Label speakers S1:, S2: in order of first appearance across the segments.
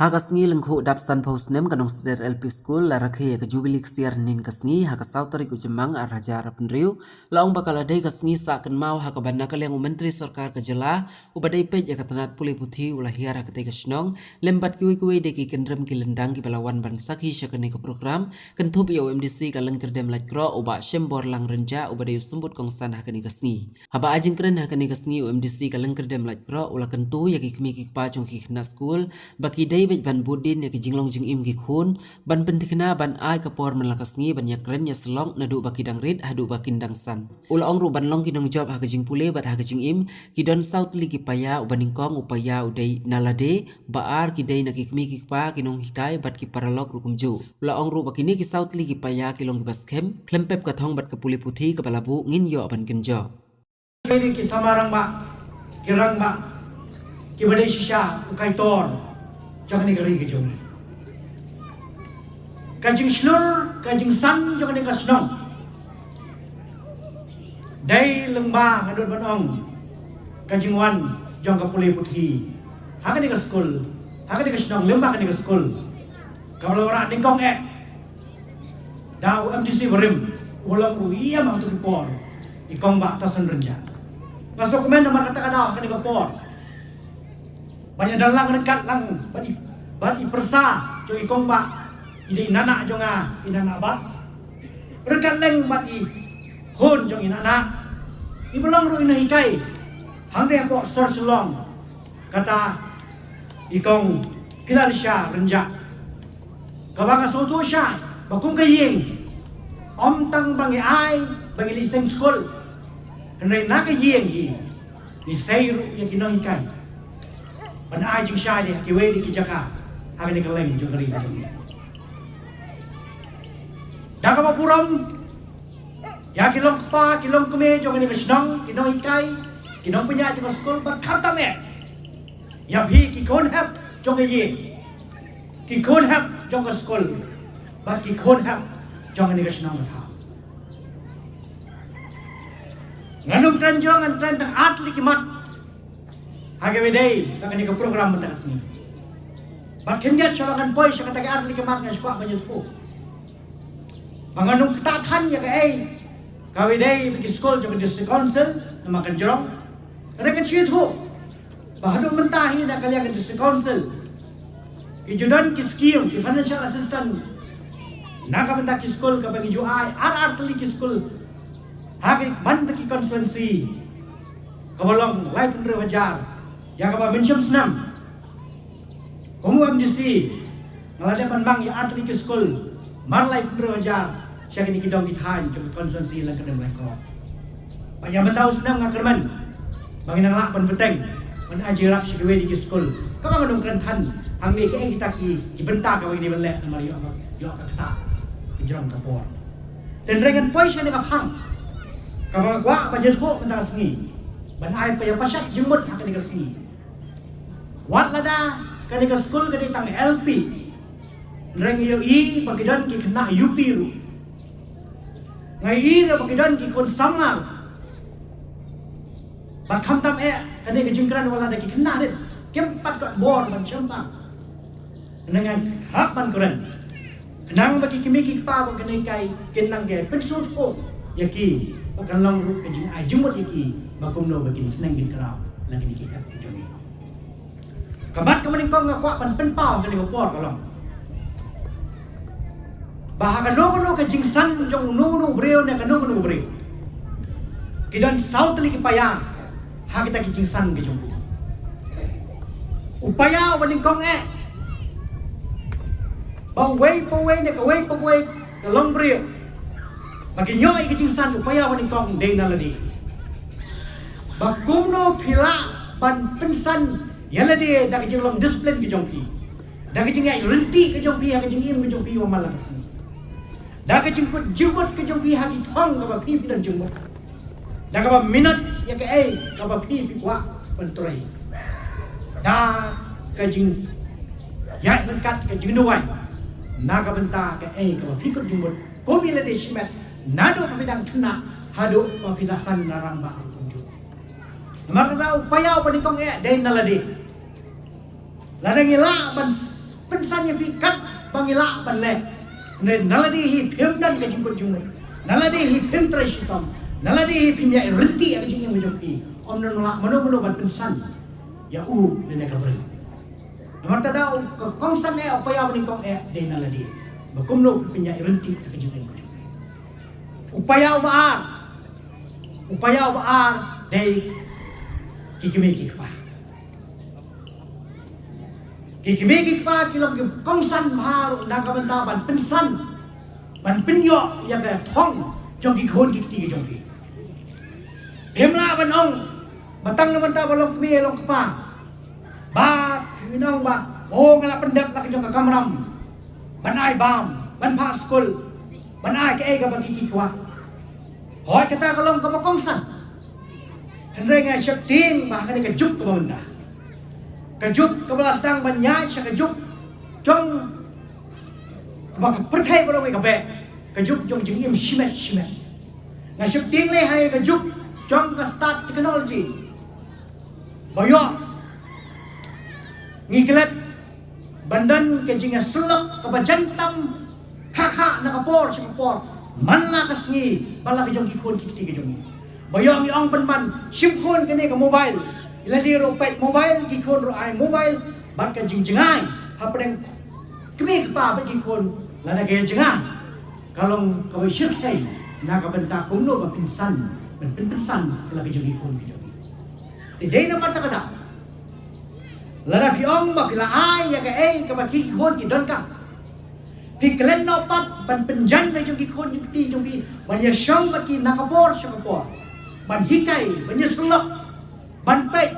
S1: Hakasngi lengku dap San Post nem kanong seder LP School la rakhe ka jubilee siar nin kasngi haka sautari ku jemang ar raja rapenriu laong bakal adai kasngi sa kan mau haka banna kaleng menteri sarkar ka jela ubadai pe ja katanat puli puthi ulah hiar haka te kasnong lembat kuwi de ki kendrem ki lendang ki balawan ban sakhi shakane ka program kan thup yo MDC ka lengker dem laj kro uba shembor lang renja ubadai sembut kongsan haka ni kasngi haba ajing kren haka ni kasngi MDC ka lengker dem laj kro ulah kan tu ya ki kmi ki pa jong ki khna school baki dai ban budin ya ki jinglong jing im ki khun ban pentikna ban ai kapor melakasngi ban yakren ya selong nadu baki dangrit hadu bakin dangsan ula ong ru ban long ki nong job ha jing pule bat ha jing im ki don south li ki paya ubaning kong upaya udai nalade baar ki dai na ki kmi ki pa ki nong hikai bat ki paralok rukum ju ula ong ru bakini ki south li ki paya ki long ki baskem klempep ka thong bat ka puli puthi ka balabu ngin yo ban kenjo
S2: ini ki samarang ma kirang ma ki badai shisha ukai tor jangan negeri ke jom kajing slur kajing san jangan negeri senong dai lembah ngadut banong kajing wan jangan kapulai putih hakan negeri school hakan negeri senong lembah negeri school kalau orang ningkong dah MDC berim ulang iya mah untuk dipor ikong bak tasan renja masuk komen nomor kata-kata akan negeri por banyak dalang dekat lang bani persa jo ikong ba ide inana jonga inana ba rekat leng bani khon jong inana ibelong ru ina hikai hangde po sor sulong kata ikong pilarsha renja kabanga soto sha bakung kayeng om tang bangi ai bangi liseng skol kenai na kayeng ni seiru ya kino hikai ban ai jing sha dia ki we di ki jaka ha ni keleng jong kari jong daga ba puram ya ki long pa ki long kme jong ni vesnong ki no ikai ki no punya jong skol ban kham tam ya bhi ki kon hap jong ye ki kon hap jong skol ba ki kon hap jong ni vesnong tha nganum kan jong an kan tang atli ki mat hage wedai baka ni program mata kasni bat kendia chabangan poi sa katagi arli ke mak ngaswa banyak po banganung ketakan ya kai ka wedai bagi school jong district council nama kan jorong kada kan chiet ho bahado mentahi na kalian district council ijudan ki scheme ki financial assistant naga menta ki school ka bagi ju ai artli ki school hage man ki constituency kabalong lai pendre wajar ya kaba mencem senam komu MDC ngalaja panbang ya atli ke school marlai pendroja syakini kidong kithan jong konsumsi lang kadang leko paya mentau senam ngakerman banginang lak pan peteng man ajirap syakwe di school kaba ngadong krentan hang ni ke kita ki benta ka wini belek na mari yo ka kata kijong kapor dan rengan poi syakini kapang kaba gwa panjat ko mentang sengi ban ai paya pasyat jemut hak ni kesini wat lada kani ka school kani tang LP reng yo i pagidan ki kena UP ru ngai i ra pagidan ki kon sangal bat kham tam kani ka jingkran wala da ki kena den kempat ka bor man chamba dengan hak man keren kenang bagi kimi ki pa ko kani kai kenang ge pensut ko yaki akan long ru ka jing ai jumot yaki makumno bagi seneng gin kerau lagi ni ki hak ki jomi kabat kamaning kong ngakwa pan penpau kani ngopor kalong bahaga no ka jingsan jong no breo ne ka no breo kidan south li kipaya ha kita ki jingsan ki jong upaya waning kong baway ne ka way ka long breo bagi nyo ay ki jingsan upaya waning kong day na ladi bakumno pila pan pensan yala dia dah kerja long disiplin ke jongpi dah kerja ngai renti ke jongpi ha kerja im ke jongpi wa malas dah kerja kut jumut ke jongpi ha ki thong ka ba pi dan jumut dah ka ba minat ya ke ka ba pi wa pentrai dah kerja ya berkat ke jingnuai na ka benta ke ka ba pi kut jumut ko bila de shimet nado pa bidang kena hado pa pidasan narang ba maka upaya pa ni kong day naladi ladang ila ban pensannya pikat bangila banle ne naladi hi phimdan ka jingko jingwe naladi hi phim traitom naladi hi phimya renti ka jingeng jopi omno nolak mano ban pensan ya ne ka ber namar tada ko kongsan ne upaya ni kong de naladi bakumno phimya renti ka jingeng jopi upaya baar dei kikimeki pa kilom kongsan bahar undang kabanta ban pensan ban penyo ya ka thong jong ki khon ki ti jong ki hemla ban ong batang naman ta balong kmi long pa ba minong ba ngala pendap la jong ka kamram ban ai bam ban pa skul ban ai ke ga ba ki kwa hoi kata kalong ka kongsan henry nga syakting ba ka ni ka juk ka banta kajuk kebelasang banyak sa kajuk jong maka perthai barang ka be kajuk jong jingim shimet ngasip ting le hai kajuk jong ka start technology bayo ngiklet bandan ke jinga sulak ka bajantam kakha nakapor sa kapor manla kasngi bala ka jong kikon kikti ka jong bayo ang iong panpan simkhon kani ka mobile iladi ropet mobile gikon ro ai mobile ban ka jingjengai hapreng kemi pa ba gikon lana ge jengai kalong ka syirkai na ka benta kumno ba pinsan pinsan kala ge gikon ge ti dei na marta kada lana piong ba pila ai ya ka ei ka ba gikon ki don ka ti klen no pat ban penjan na gikon ti jong bi ban ya shong ba ki nakapor shakapor ban hikai ban ya sulok ban pek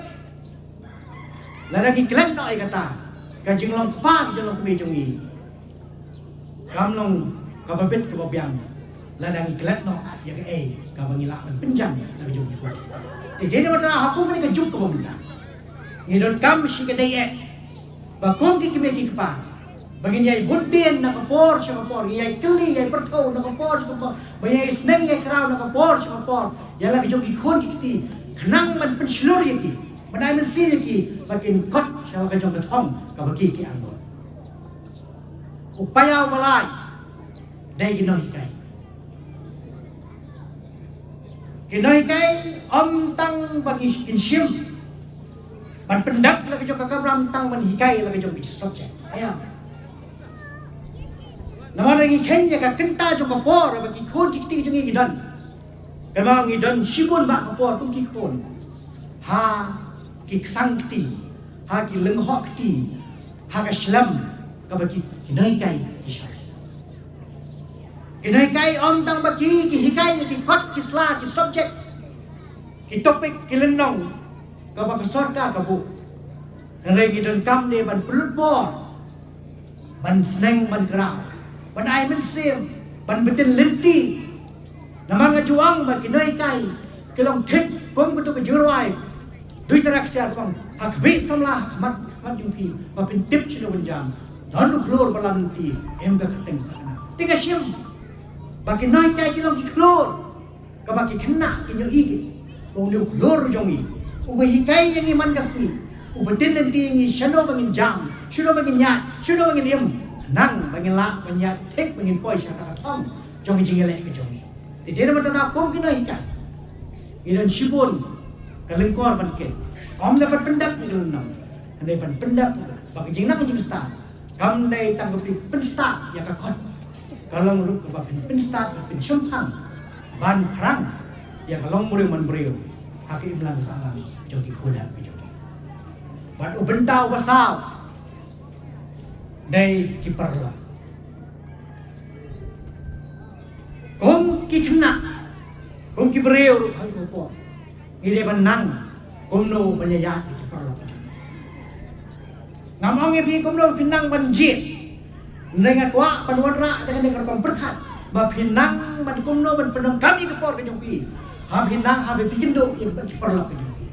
S2: lagi klan no ay kata kajing long kpan jong kami jong i kam long kababit kababyang lagi klan no ya ka kabangila man penjang na jong ko ti dene mata hakum ni ka juk ko bunda ngidon kam si ka dai ba kong ki kimi pa bagin yai buddin na kapor sa kapor yai kli yai pertau na kapor sa kapor bayai sneng yai kraw na kapor sa kapor ya lagi jong ikon ki kenang man penselur yaki manai man sin yaki makin kot syal ka jong betong ka bagi ki anggon upaya walai dai ginohikai om tang bagi kinsim man pendak la ka jong kakabram tang man hikai la ka jong subject ayam namana ngi kenya ka kenta jong ka por bagi khon ki jong ngi dan Memang idon sibun mak kapor pun kikon. Ha kik sangti, ha ki lenghok ti, ha ka slam ka baki kinai kai kisah. Kinai kai om tang baki ki hikai ki kot ki sla ki subject. Ki topik ki lenong ka baka sorka ka bu. Ngai idon kam ne ban pelut bor. Ban sneng ban kerau. Ban ai men sim, ban betin lenti. Namang juang ba kinoi kai kelong thik kom ko to jurwai dui tarak sia bang hakbe samla mat jumpi ba pin tip chino banjam don lu klor balam ti em ga khateng sana tiga sim ba kinoi kai kelong ki klor ka ba ki khenna kinyo igi bong lu klor jongi uba hikai yang iman kasmi uba tin lenti ngi shano bangin jam shuno bangin nya shuno bangin yem nang bangin la banya thik bangin poi sha ka thong jongi jingele ke jongi Di dalam tanah kom kena ikan, idan sibun, kalengkor banket, om dapat pendak di dalam nam, andai pan pendak, bagi jingnak jing star, kam dai tanggapi penstar ya kakot, kalau nguruk ke bapin penstar, bapin syumpang, ban perang, ya kalau muriu man muriu, haki iblang salam, jogi kuda jogi, ban ubentau wasau, dai kiperlah. Kom ki kena, kom ki bereu hal ko. Ngide benang, kom no menyayat ki perlu. Ngamong ngi kom no pinang banjir. Nengat wa panwadra dengan dengar kom perkat. Ba pinang man kom no ban penong kami ke por ke jompi. Ha pinang ha be bikin do ki perlu ke jompi.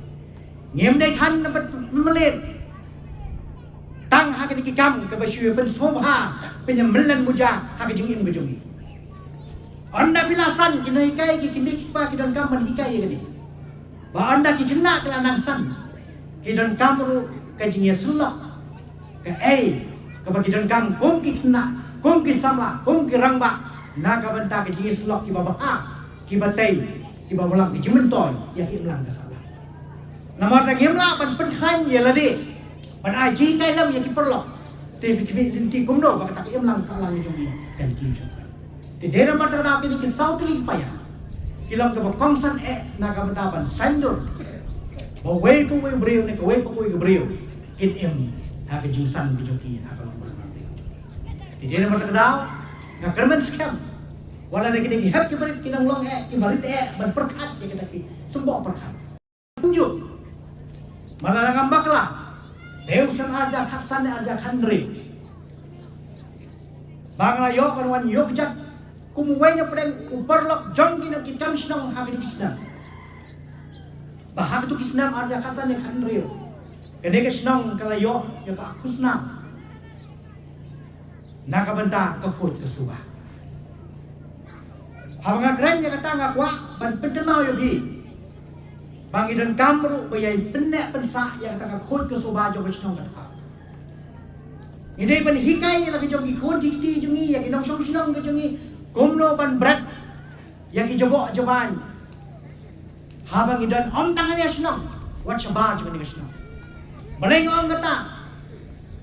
S2: Ngem dai than na melet. Tang ha ke ki kam ke ba syue ben sobha, penyemelan muja ha ke jingim ke jompi. Anda pilasan kena hikai ki kimik pa ki don kam hikai ni. Ba anda ki kena kelanang san. Ki don kam ru ka jingya sulak. Ka Kapag idangkang kung kikna, kung kisamla, kung kirangba, nakabanta ka jingis lok kibabaha, kibatay, kibawalang kijimentoy, yakimlang kasala. Namar nagimla pan penhan yaladi, pan aji kay lam yakiperlok. Tapi linti kumno baka tak imlang salang yung kan kinjo. Ti dera mata na kini kisaw kili paya. Kilang ka kongsan nakabataban sandur. Baway ko way breo ne kaway ko way breo. Kin em ha jinsan bijoki ha kalong barang. Ti dera mata daw nga kerman scam. Wala na kini gihap kibarit kinang long kibarit ban perkat ya kita ki sembok perkat. Tunjuk. Malah ngambaklah. Deus dan aja kaksan aja kandri. Bangla yo panwan yo kejat kumuway na pedang uparlok jonggi na kitam sinang hagin kisnam. Bahag tu kisnam aja kaksan ya kandri. Kene kisnang kalayo yo ka kusnam. Nakabanta kakut kesubah. Habang keren ya kata ngakwa ban penten mau yo gi. Bangi dan kamru bayai penek pensa yang tak khut ke soba jo kisnong kata. Ini pan hikai lagi jogi khut kiti jungi yang inong song kisnong ke jungi kumno pan berat yang ijobok joban. Habang idan om tangannya kisnong wat saba jo ni kisnong. Baleng om kata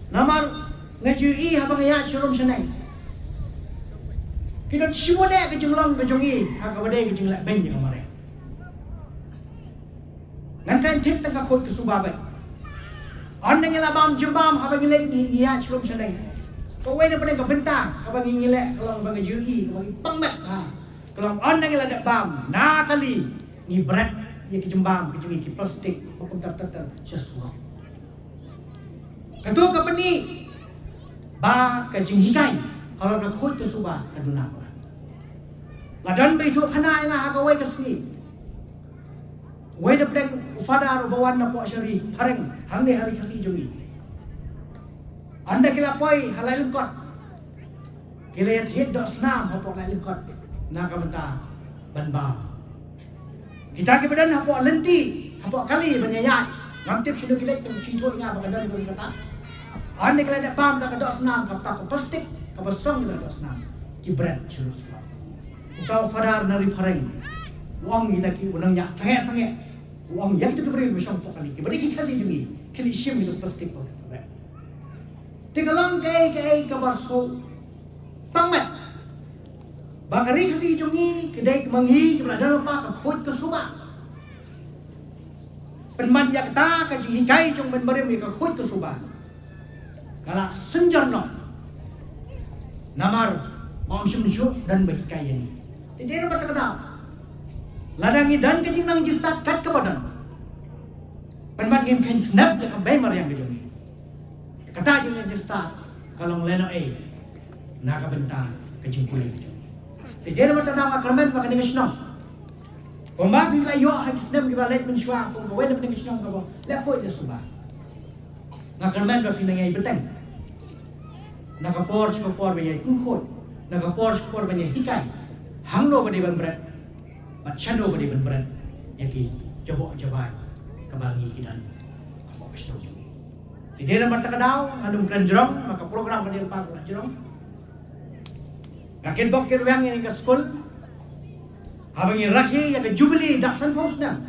S2: namar ngajui habang ya churum senai. Kita simone ke junglong ke jungi hakabade ke junglak ben je kamare. Nanti tik tengah kot ke subabay. Orang yang labam jembam, habang ngilek ni ya celum sedai. Kau wei daripada kau bentang, habang ngilek kalau habang jui, habang pangmat. Kalau orang yang ladak bam, na kali ni berat ya ke jembam, ke jui ke plastik, hukum tertentu sesuatu. Ketua ke peni, ba ke jenghikai, kalau nak kot ke subah kaduna. Ladan beju kena yang kau wei ke sini. Wei da pedang ufada bawan na po syari hareng hangni hari kasih jungi. Anda kila poi halai lengkot. Kila yat hit dok senam hapok halai lengkot. Naka benta banba. Kita ke badan hapok lenti hapok kali banyayat. Ngamtip sinu kila itu cito inga bakadan ko kata. Anda kila dak pam tak dok senam kapta ko plastik kapasong kila dok senam. Kibret curus. Ukau fadar nari hareng. Wong kita ki unangnya sange-sange. Wong yang itu keberi besok kali ke beri kasih jungi kali sim itu pasti pun. Tinggalong kay kabar so pangmat. Bakari kasih jungi kedai manghi kepada dalam pak khut ke subah. Penman yak ta ka jungi kai jung men beri ke khut ke subah. Kala senjarno. Namar mau sim dan baik kai ini. Tidak ada kata ladangi dan kejing nang jistat kat ke badan. Penman game kan snap ya kan bemer yang kejungi. Kata jeng yang jistat kalau leno naka benta kejing kulit. Jadi ada mata nama kermen pakai dengan senang. Kombat bila yo hagis nem kita let mensyua kong kawin dengan senang kabo. Lepo itu subah. Nak kermen pakai dengan beteng. Nakapor skopor bayai kungkot. Nakapor skopor bayai hikai. Hanglo pada ban berat. Chano pada ban berat. Yaki jabok jabai kebangi kidan. Kamu kesno jungi. Di dalam mata kadau ngandung keranjrong maka program pada pak keranjrong. Kakin bok kirwang yang ke sekolah. Habang yang rakhi yang ke jubili daksan pausna.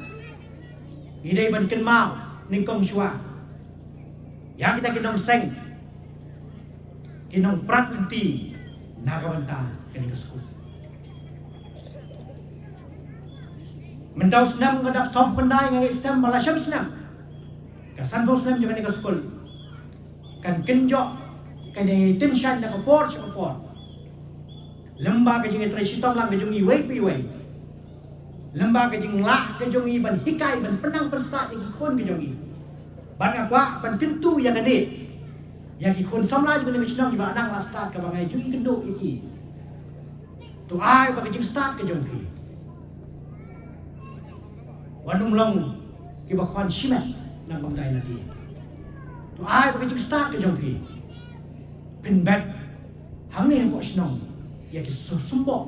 S2: Gidai ban kenmau ningkong syua. Yang kita kinong seng. Kinong prat nanti nakabanta kini ke sekolah. Mentau senam ngadap som pendai ngai istem malasyam senam. Kasan bau senam juga ni ke sekolah. Kan kenjok kan yang tension nak por. Lembah ke jeng tradisional lang ke jungi wei pi wei. Lembah ke jeng lah ke jungi ban hikai ban penang persta yang ikon ke jungi. Ban akwa ban kentu yang gede. Yang ikon samla juga ni senam juga anang lah start ke bangai jungi kenduk iki. Tu ai ba ke jeng start ke jungi. Wanung long kiba kwan simet nang bangkai lagi. Tu ai ba ke jeng start ke jungi. Pinbat hang ni hang ko senong. Ya ki sumpok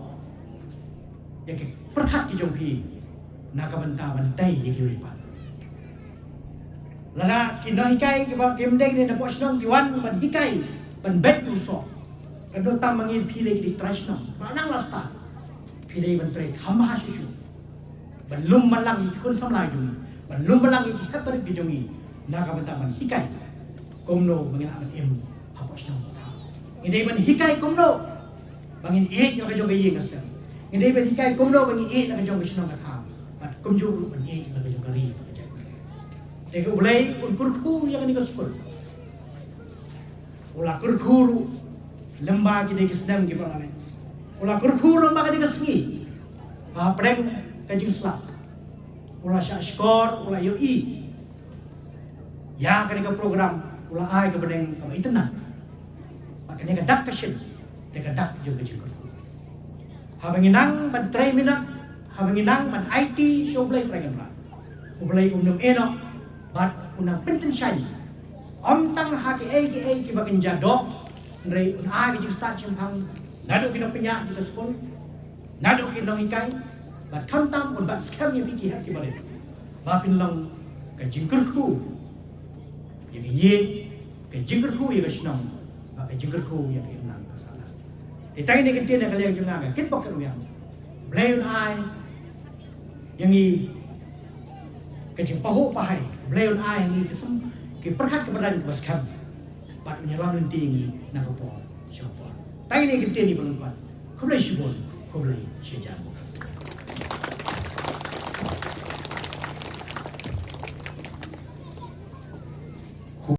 S2: ya ki perkat ki jongpi nakabanta bantai ya ki wipan lana ki no hikai ki ba kim deng ni na posnong ki wan ban hikai penbet usok kado tamangin pilih di trashna manang lasta pilih menteri kamah susu belum malang ikun samlaju belum malang iki habar bijungi naga bentaman hikai komno mangin aman hapos nang ta inde ban hikai komno mangin yang kajong gayi ngasem inde ban hikai komno mangin yang kajong gisnong kata pat komju ban yang kajong kari Deka ulay kurku yang ni kaspul. Ula kurku lembah kita kesenang kita ngamen. Ula kurku lembah kita kesengi. Preng kajing selap. Ula syakor, ula yoi. Ya kan program ula ai ke beneng kama itenan. Makanya kedak kasih, deka dak juga juga. Habanginang ban tray minat, habanginang ban IT show play preng apa. Ulay enok. But unang pentensyay tang haki ki bakin jadok nrei un agi jing start chimpang nado kino penyak di sekolah nado kino hikai but kantam un bat scam ya piki haki balik bapin long ka jingkerku yang ye ka jingkerku ya basnam ka jingkerku ya nang kasala itay ni kintin na kaliang junga kit pok yang blay un ai yang i kajing pahu pahai belayon ai ni kesem ke perkat keberadaan kebas kam pat unyalan nanti nak apa siapa tai ni kita ni pelengkap kau boleh sibuk kau boleh sejam